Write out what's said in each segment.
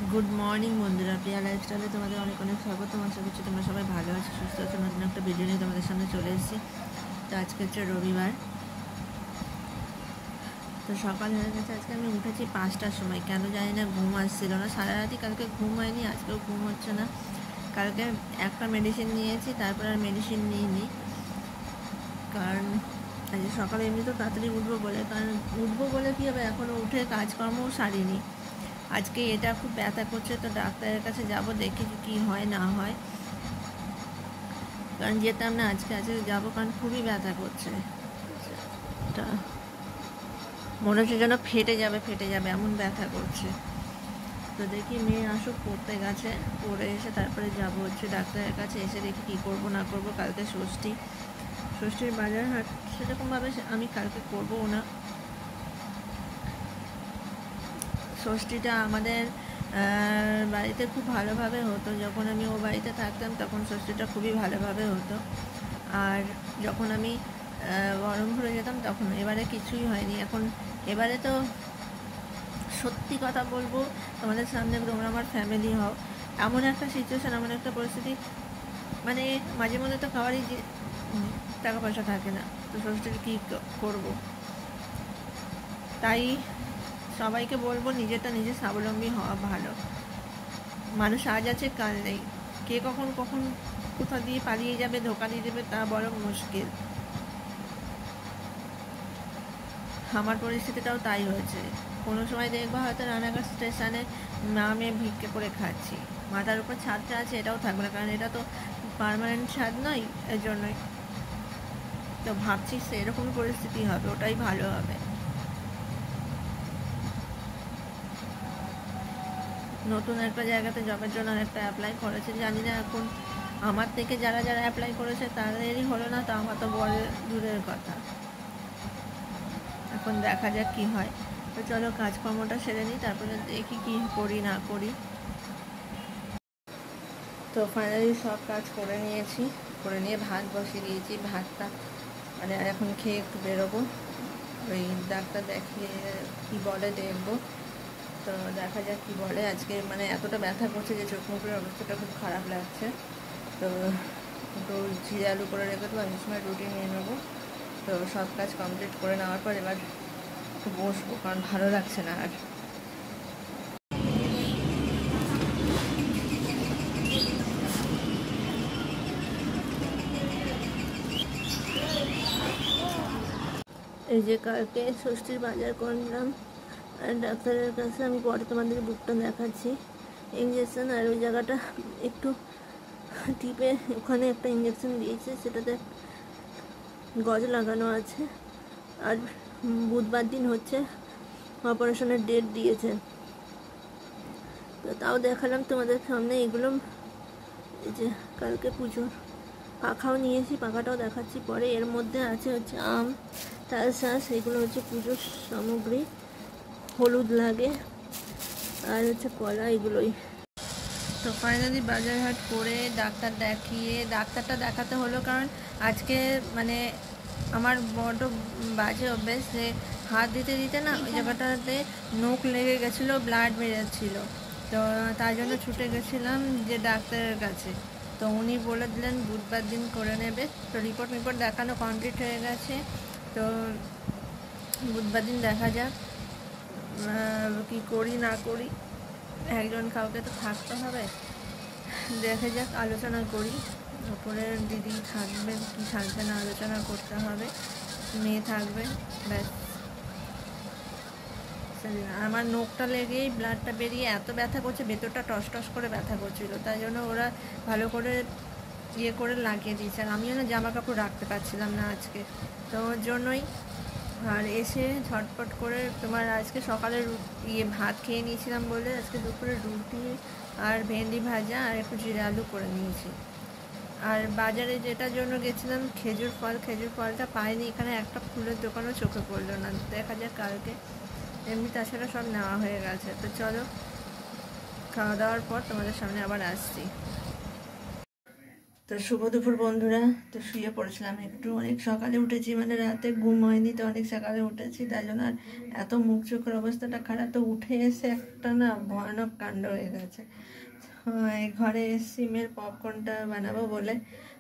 Good morning বন্ধুরা, প্রিয়া লাইফস্টাইলে তোমাদের অনেক অনেক স্বাগত। আশা করছি তোমরা সবাই ভালো আছো, সুস্থ আছো। নতুন একটা ভিডিও নিয়ে তোমাদের সামনে চলে এসেছি। তো আজকে হচ্ছে রবিবার। তো সকাল হয়ে গেছে। আজকে আমি উঠেছি 5টার সময়। কেন জানি না, ঘুম আসছিল না সারা রাতই। কালকে ঘুম হয়নি, আজকেও ঘুম হচ্ছে না। কালকে একটা মেডিসিন নিয়েছি, তারপর আর মেডিসিন নিইনি। কারণ আজকে সকালে এমনি তো তাড়াতাড়ি উঠবো বলে কী হবে, এখনও উঠে কাজকর্মও সারিনি। আজকে এটা খুব ব্যথা করছে, তো ডাক্তারের কাছে যাব, দেখি কি হয় না হয়। কারণ যেতাম না, আজকে যাবো, কারণ খুবই ব্যথা করছে। এটা মনে হচ্ছে যেন ফেটে যাবে এমন ব্যথা করছে। তো দেখি, মেয়ে আসুক, পড়তে গেছে, পড়ে এসে তারপরে যাব হচ্ছে ডাক্তারের কাছে। এসে দেখি কী করবো না করবো। কালকে ষষ্ঠীর বাজার হাট সেরকমভাবে আমি কালকে করবো না। ষষ্ঠীটা আমাদের বাড়িতে খুব ভালোভাবে হতো। যখন আমি ও বাড়িতে থাকতাম তখন ষষ্ঠীটা খুবই ভালোভাবে হতো। আর যখন আমি বহরমপুরে যেতাম তখন, এবারে কিছুই হয়নি। এবারে তো সত্যি কথা বলবো তোমাদের সামনে, তোমরা আমার ফ্যামিলি হও, এমন একটা সিচুয়েশান, এমন একটা পরিস্থিতি, মানে মাঝে মধ্যে তো খাওয়ারই যে টাকা পয়সা থাকে না, তো ষষ্ঠীর কী করবো। তাই সবাইকে বলবো, নিজেরটা নিজে স্বাবলম্বী হওয়া ভালো। মানুষ আজ আছে, কাল নেই। কে কখন কোথা দিয়ে পালিয়ে যাবে, ধোকা দিয়ে দেবে, তা বড় মুশকিল। আমার পরিস্থিতিটাও তাই হয়েছে। কোনো সময় দেখবো হয়তো রানাঘাট স্টেশনে নামে ভিক্ষে করে খাচ্ছি। মাথার উপর ছাদটা আছে, এটাও থাকবে না, কারণ এটা তো পার্মানেন্ট ছাদ নয়, এর জন্যই তো ভাবছি সেরকম পরিস্থিতি হবে, ওটাই ভালো হবে। নতুন একটা জায়গাতে জবের জন্য একটা অ্যাপ্লাই করেছে, জানি না এখন আমার থেকে যারা যারা অ্যাপ্লাই করেছে তাদেরই হলো না, তো আমার তো বড় দূরের কথা। এখন দেখা যাক কী হয়। তো চলো কাজকর্মটা সেরে নিই, তারপরে দেখি কী করি না করি। তো ফাইনালি সব কাজ করে নিয়ে ভাত বসিয়ে দিয়েছি। ভাতটা মানে এখন খেয়ে একটু বেরোবো, ওই ডাক্তার দেখিয়ে কী বলে দেখবো। তো দেখা যাক কী বলে। আজকে মানে এতটা ব্যথা করছে যে চোখ মুখের অবস্থাটা খুব খারাপ লাগছে। তো একটু জিরে আলু করে রেখে দেবো, আমি সময় রুটি নিয়ে নেবো। তো সব কাজ কমপ্লিট করে নেওয়ার পর এবার একটু বসবো, কারণ ভালো লাগছে না আর। এই যে কালকে ষষ্ঠীর বাজার করলাম, আর ডাক্তারের কাছে আমি পরে তোমাদের বুকটা দেখাচ্ছি। ইঞ্জেকশন, আর ওই জায়গাটা একটু টিপে ওখানে একটা ইঞ্জেকশন দিয়েছে, সেটাতে গজ লাগানো আছে। আর বুধবার দিন হচ্ছে অপারেশনের ডেট দিয়েছে। তো তাও দেখালাম তোমাদের সামনে। এগুলো এই যে কালকে পুজোর পাখাও নিয়েছি, পাখাটাও দেখাচ্ছি পরে। এর মধ্যে আছে হচ্ছে আম, তালশাঁস, এগুলো হচ্ছে পুজোর সামগ্রী। হলুদ লাগে, আর হচ্ছে কলা, এগুলোই। তো ফাইনালি বাজার হাট করে ডাক্তারটা দেখাতে হলো, কারণ আজকে মানে আমার বড্ড বাজে অভ্যেস যে হাত দিতে দিতে না ওই জায়গাটাতে নখ লেগে গেছিলো, ব্লাড বেরোচ্ছিলো। তো তার জন্য ছুটে গেছিলাম যে ডাক্তারের কাছে। তো উনি বলে দিলেন বুধবার দিন করে নেবে। তো রিপোর্ট দেখানো কমপ্লিট হয়ে গেছে। তো বুধবার দিন দেখা যাক কী করি না করি। একজন কাউকে তো থাকতে হবে, দেখা যাক, আলোচনা করি। ওপরের দিদি থাকবে কি থাকবে না আলোচনা করতে হবে। মেয়ে থাকবে, ব্যাস। আমার নখটা লেগেই ব্লাডটা বেরিয়ে এত ব্যথা করছে, ভেতরটা টস টস করে ব্যথা করছিল। তাই জন্য ওরা ভালো করে ইয়ে করে লাগিয়ে দিয়েছে। আর আমিও না জামা কাপড় রাখতে পারছিলাম না আজকে, তো ওর জন্যই। আর এসে ঝটপট করে তোমার আজকে সকালে ভাত খেয়ে নিয়েছিলাম বলে আজকে দুপুরে রুটি আর ভেন্ডি ভাজা আর একটু জিরে আলু করে নিয়েছি। আর বাজারে যেটার জন্য গেছিলাম খেজুর ফলটা পাইনি। এখানে একটা ফুলের দোকানও চোখে পড়লো না। দেখা যাক কালকে। এমনি তাছাড়া সব নেওয়া হয়ে গেছে। তো চলো, খাওয়া দাওয়ার পর তোমাদের সামনে আবার আসছি। তো শুভ দুপুর বন্ধুরা। তো শুয়ে পড়েছিলাম একটু, অনেক সকালে উঠেছি, মানে রাতে ঘুম হয়নি, তো অনেক সকালে উঠেছি, তাই জন্য আর এত মুখ চোখের অবস্থাটা খারাপ। তো উঠে এসে একটা না ভয়ানক কাণ্ড হয়ে গেছে। এই ঘরে সিমের পপকর্নটা বানাবো বলে,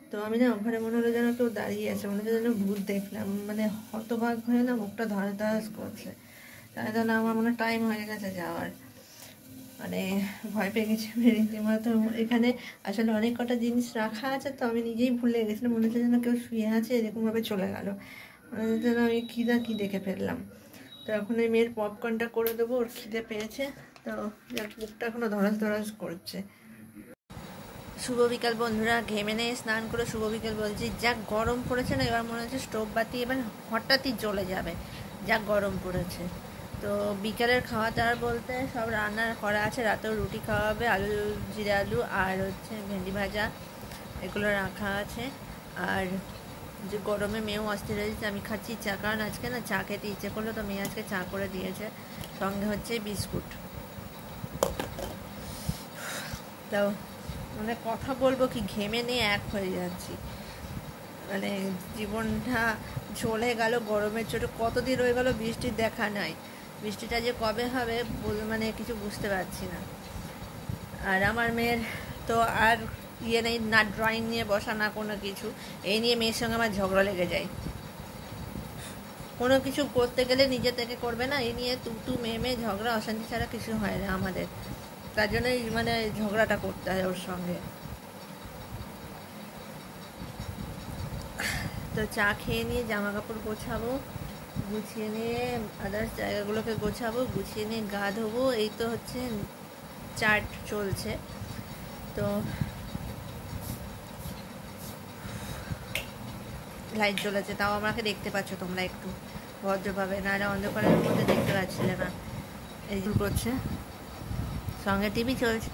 তো আমি না ঘরে মনে হলো যেন কেউ দাঁড়িয়ে আছে, মনে হচ্ছে যেন ভূত দেখলাম, মানে হতবাক হয়ে না মুখটা ধরাস ধরাস করছে। তাই জন্য আমার মনে টাইম হয়ে গেছে যাওয়ার, মানে ভয় পেয়ে গেছি আমি রীতিমতো। এখানে আসলে অনেক কটা জিনিস রাখা আছে, তো আমি নিজেই ভুলে গেছিলাম, মনে হচ্ছে যেন কেউ শুয়ে আছে, এরকমভাবে চলে গেল, মনে হচ্ছে যেন আমি কী দেখে ফেললাম। তো এখন এই মেয়ের পপকর্নটা করে দেবো, ওর খিদে পেয়েছে, তো মুখটা এখনও ধরাস ধরাস করছে। শুভ বিকাল বন্ধুরা, ঘেমে নিয়ে স্নান করে শুভ বিকাল বলছি। যা গরম পড়েছে না, এবার মনে হচ্ছে স্টোভ বাতি এবার হঠাৎই জ্বলে যাবে, যা গরম পড়েছে। তো বিকালের খাওয়া দাওয়া বলতে সব রান্না করা আছে, রাতেও রুটি খাওয়া হবে, আলু জিরে আলু আর হচ্ছে ভেন্ডি ভাজা, এগুলো রাখা আছে। আর যে গরমে মেয়েও অস্থির হয়েছে, আমি খাচ্ছি চা, কারণ আজকে না চা খেতে ইচ্ছে করলো, তো মেয়ে আজকে চা করে দিয়েছে, সঙ্গে হচ্ছে বিস্কুট। তো মানে কথা বলবো কি, ঘেমে নিয়ে এক হয়ে যাচ্ছি, মানে জীবনটা চলে গেল গরমের চোটে, কতদিন রয়ে গেল বৃষ্টির দেখা নাই, বৃষ্টিটা যে কবে হবে মানে কিছু বুঝতে পারছি না। আর আমার মেয়ের তো আর ইয়ে নেই, না ড্রয়িং নিয়ে বসা, না কোনো কিছু, এই নিয়ে মেয়ের সঙ্গে আমার ঝগড়া লেগে যায়। কোনো কিছু করতে গেলে নিজে থেকে করবে না, এই নিয়ে তু মেয়ে ঝগড়া অশান্তি ছাড়া কিছু হয় না আমাদের, তার জন্যই মানে ঝগড়াটা করতে হয় ওর সঙ্গে। তো চা খেয়ে নিয়ে জামা কাপড় গোছাবো, গুছিয়ে নিয়ে আদার্স জায়গাগুলোকে গোছাবো, গুছিয়ে নিয়ে গা ধোবো, এই তো হচ্ছে চাট চলছে। তো লাইট জ্বলেছে, তাও আমাকে দেখতে পাচ্ছ তোমরা একটু ভদ্রভাবে, নাহলে অন্ধকারের মধ্যে দেখতে পাচ্ছিলে না। এই করছে, সঙ্গে টিভি চলছে,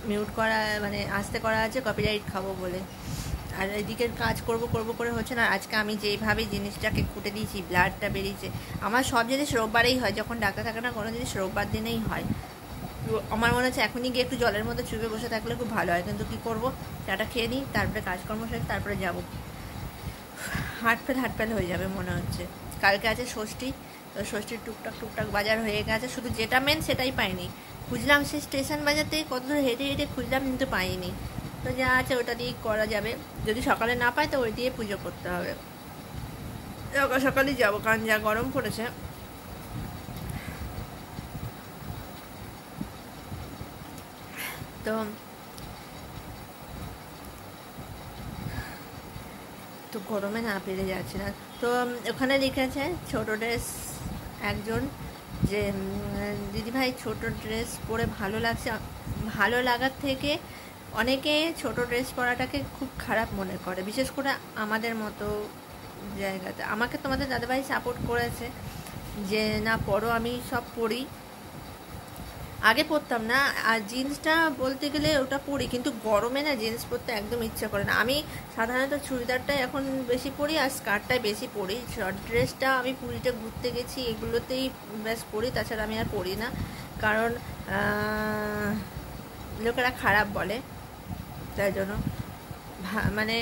মিউট করা মানে আস্তে করা আছে, কপিরাইট খাবো বলে। আর এদিকে কাজ করব করে হচ্ছে না। আজকে আমি যেইভাবে জিনিসটাকে কুটে দিয়েছি, ব্লাডটা বেরিয়েছে। আমার সব জিনিস রোববারেই হয়, যখন ডাক্তার থাকে না কোনো জিনিস রোববার দিনেই হয়। আমার মনে হচ্ছে এখনই গিয়ে একটু জলের মধ্যে চুপে বসে থাকলে খুব ভালো হয়, কিন্তু কী করবো, চাটা খেয়ে নিই, তারপরে কাজকর্ম শেষ, তারপরে যাবো। হাটফেল হয়ে যাবে মনে হচ্ছে। কালকে আছে ষষ্ঠী, তো ষষ্ঠীর টুকটাক বাজার হয়ে গেছে, শুধু যেটা মেন সেটাই পাইনি। খুঁজলাম সেই স্টেশন বাজার থেকে কত দূর হেঁটে খুঁজলাম, কিন্তু পাইনি। তো যা আছে ওটা দিয়ে করা যাবে, যদি সকালে না পাই তো ওই দিয়ে পুজো করতে হবে। সকালই যাবো, কারণ যা গরম পড়েছে। তো গরমে না পেরে যাচ্ছে না। তো ওখানে লিখেছে ছোট ড্রেস একজন, যে দিদিভাই ছোট ড্রেস পরে ভালো লাগছে। ভালো লাগার থেকে অনেকে ছোট ড্রেস পরাটাকে খুব খারাপ মনে করে, বিশেষ করে আমাদের মতো জায়গাতে। আমাকে তোমাদের দাদাভাই সাপোর্ট করেছে যে না পরো, আমি সব পরি, আগে পরতাম না। আর জিন্সটা বলতে গেলে ওটা পরি, কিন্তু গরমে না জিন্স পরতে একদম ইচ্ছা করে না। আমি সাধারণত চুড়িদারটাই এখন বেশি পরি, আর স্কার্টটাই বেশি পরি। শর্ট ড্রেসটা আমি পুরীতে ঘুরতে গেছি এগুলোতেই ব্যাস পরি, তাছাড়া আমি আর পরি না, কারণ লোকেরা খারাপ বলে, তাই জন্য মানে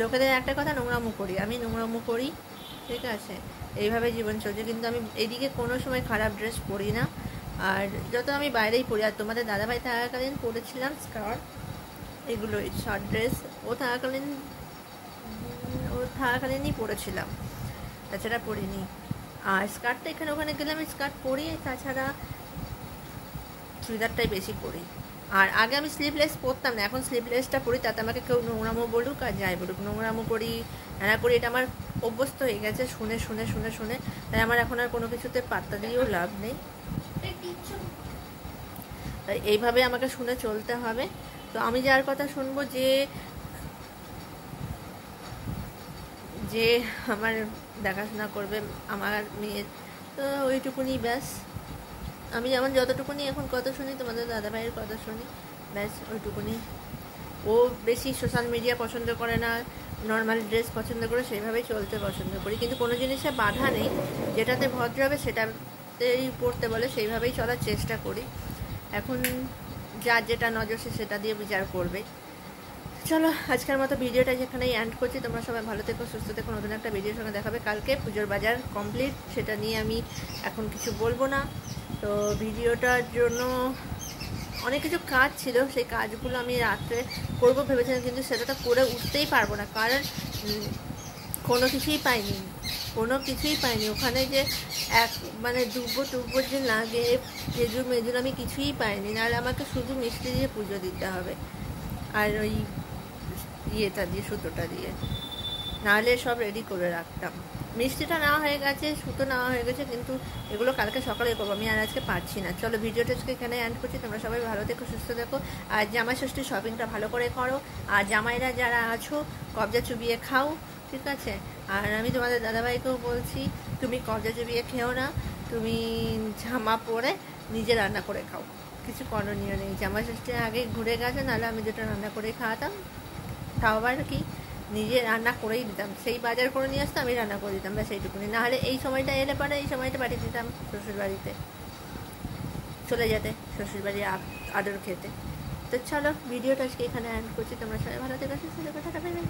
লোকেদের একটা কথা, নোংরামো করি, আমি নোংরামো করি, ঠিক আছে, এইভাবে জীবন চলছে। কিন্তু আমি এদিকে কোনো সময় খারাপ ড্রেস পরি না, আর যত আমি বাইরেই পরি। আর তোমাদের দাদাভাই থাকাকালীন পরেছিলাম স্কার্ট, এগুলোই শর্ট ড্রেস, ও থাকাকালীনই পরেছিলাম, তাছাড়া পরিনি। আর স্কার্টটা এখানে ওখানে গেলে আমি স্কার্ট পরি, তাছাড়া চুড়িদারটাই বেশি পরি। আর আগে আমি স্লিভলেস পরতাম না, এখন স্লিভলেসটা পরি, তাতে আমাকে কেউ নোংরামো বলুক আর যাই বলুক, নোংরামো করি হ্যাঁ করি, এটা আমার অভ্যস্ত হয়ে গেছে শুনে শুনে শুনে শুনে, তাই আমার এখন আর কোনো কিছুতে পাত্তা দিয়েও লাভ নেই, তাই এইভাবে আমাকে শুনে চলতে হবে। তো আমি যার কথা শুনবো, যে আমার দেখাশোনা করবে আমার মেয়ের, তো ওইটুকুনি ব্যাস। আমি যেমন যতটুকুনি এখন কথা শুনি, তোমাদের দাদাভাইয়ের কথা শুনি, ব্যাস ওইটুকুনি। ও বেশি সোশ্যাল মিডিয়া পছন্দ করে না, নর্মাল ড্রেস পছন্দ করে, সেইভাবেই চলতে পছন্দ করি। কিন্তু কোনো জিনিসে বাধা নেই, যেটাতে ভদ্র হবে সেটাতেই পড়তে বলে, সেইভাবেই চলার চেষ্টা করি। এখন যার যেটা নজর সে সেটা দিয়ে বিচার করবে। চলো আজকের মতো ভিডিওটা যেখানেই এন্ড করছি। তোমরা সবাই ভালো থেকো, সুস্থ থেকো। নতুন একটা ভিডিওর সঙ্গে দেখাবে কালকে। পুজোর বাজার কমপ্লিট, সেটা নিয়ে আমি এখন কিছু বলবো না। তো ভিডিওটার জন্য অনেক কিছু কাজ ছিল, সেই কাজগুলো আমি রাত্রে করবো ভেবেছিলাম, কিন্তু সেটা তো করে উঠতেই পারবো না, কারণ কোনো কিছুই পাইনি, ওখানে যে এক মানে দুব্বো যে লাগে খেজুর মেজুর আমি কিছুই পাইনি। নাহলে আমাকে শুধু মিষ্টি দিয়ে পুজো দিতে হবে, আর ওই ইয়েটা দিয়ে, সুতোটা দিয়ে, নাহলে সব রেডি করে রাখতাম। মিষ্টিটা নেওয়া হয়ে গেছে, সুতো নেওয়া হয়ে গেছে, কিন্তু এগুলো কালকে সকালে করবো, আমি আর আজকে পারছি না। চলো ভিডিওটা আজকে এখানে এন্ড করছি। তোমরা সবাই ভালো থেকো, সুস্থ থেকো, আর জামাই ষষ্ঠীর শপিংটা ভালো করে করো। আর জামাইরা যারা আছো কবজা চুবিয়ে খাও, ঠিক আছে? আর আমি তোমাদের দাদাভাইকেও বলছি, তুমি কবজা চুবিয়ে খেও না, তুমি জামা পরে নিজে রান্না করে খাও, কিছু করণীয় নেই। জামাই ষষ্ঠীর আগে ঘুরে গেছে, নাহলে আমি যেটা রান্না করে খাওয়াতাম, তাও আবার কি নিজে রান্না করেই দিতাম, সেই বাজার করে নিয়ে আসতাম, আমি রান্না করে দিতাম, ব্যাস এইটুকুনি। নাহলে এই সময়টা এলে পরে এই সময়টা পাঠিয়ে দিতাম শ্বশুরবাড়িতে, চলে যেতে শ্বশুরবাড়ি আদর খেতে। তো চলো ভিডিওটা আজকে এখানে এন্ড করছি। তোমরা সবাই ভালো থেকো, সুস্থ থেকো, টাটা বাই বাই।